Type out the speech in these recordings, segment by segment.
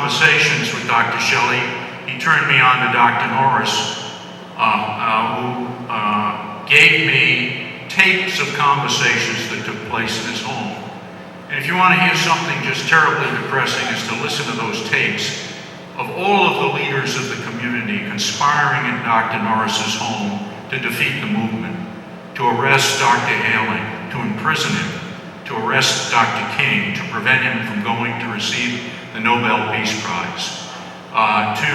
conversations with Dr. Shelley, he turned me on to Dr. Norris, who gave me tapes of conversations that took place in his home. And if you want to hear something just terribly depressing, is to listen to those tapes of all of the leaders of the community conspiring in Dr. Norris's home to defeat the movement, to arrest Dr. Hailing, to imprison him, to arrest Dr. King, to prevent him from going to receive the Nobel Peace Prize, to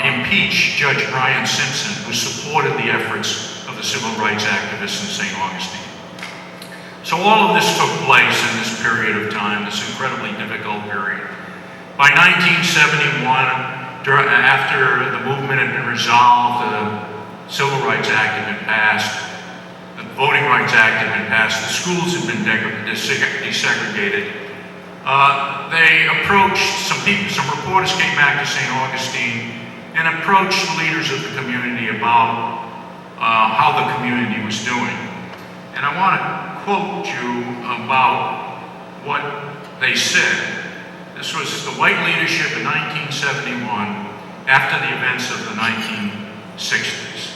impeach Judge Brian Simpson, who supported the efforts of the civil rights activists in St. Augustine. So all of this took place in this period of time, this incredibly difficult period. By 1971, after the movement had been resolved, the Civil Rights Act had been passed, the Voting Rights Act had been passed, the schools had been desegregated. They approached some reporters came back to St. Augustine and approached the leaders of the community about how the community was doing. And I want to quote you about what they said. This was the white leadership in 1971 after the events of the 1960s.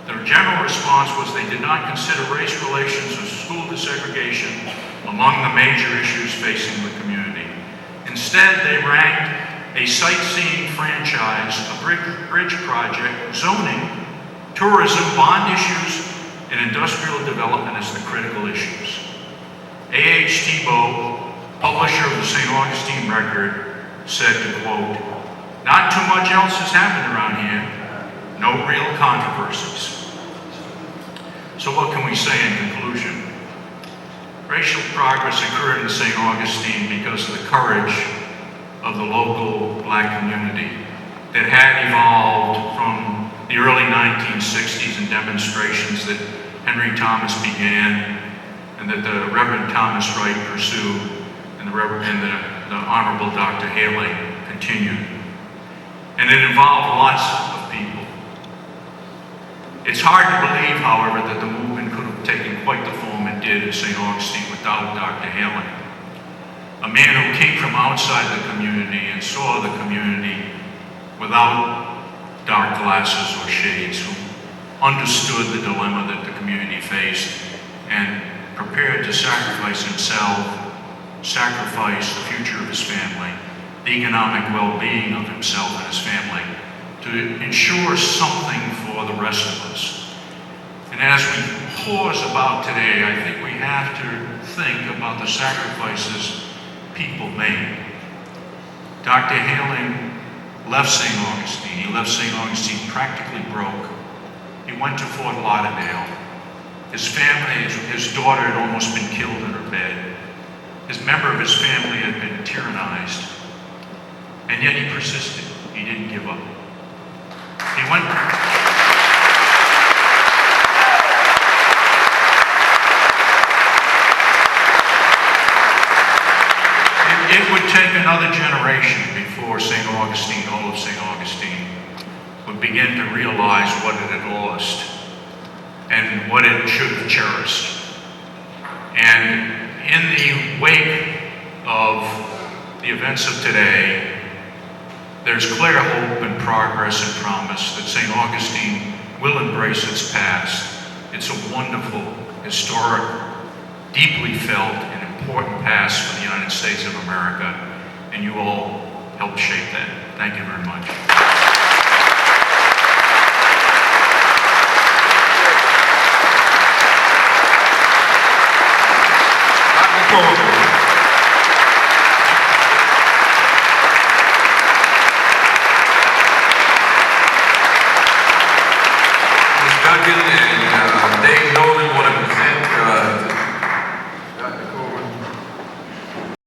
Their general response was they did not consider race relations or school desegregation among the major issues facing the community. Instead, they ranked a sightseeing franchise, a bridge project, zoning, tourism, bond issues, and industrial development as the critical issues. A.H. Tebow, publisher of the St. Augustine Record, said to quote, "Not too much else has happened around here. No real controversies." So what can we say in conclusion? Racial progress occurred in St. Augustine because of the courage of the local black community that had evolved from the early 1960s and demonstrations that Henry Thomas began and that the Reverend Thomas Wright pursued and the Honorable Dr. Hailing continued. And it involved lots of people. It's hard to believe, however, that the movement could have taken quite the form it did in St. Augustine without Dr. Hailing, a man who came from outside the community and saw the community without dark glasses or shades, who understood the dilemma that the community faced and prepared to sacrifice himself, sacrifice the future of his family, the economic well-being of himself and his family, to ensure something for the rest of us. And as we pause about today, I think we have to think about the sacrifices people made. Dr. Hailing left St. Augustine. He left St. Augustine practically broke. He went to Fort Lauderdale. His family, his daughter had almost been killed in her bed. His member of his family had been tyrannized. And yet he persisted. He didn't give up. He went. It would take another generation before St. Augustine, all of St. Augustine, would begin to realize what it had lost and what it should have cherished. And in the wake of the events of today, there's clear hope and progress and promise that St. Augustine will embrace its past. It's a wonderful, historic, deeply felt, and important past for the United States of America, and you all helped shape that. Thank you very much. Duncan and Dave Nolan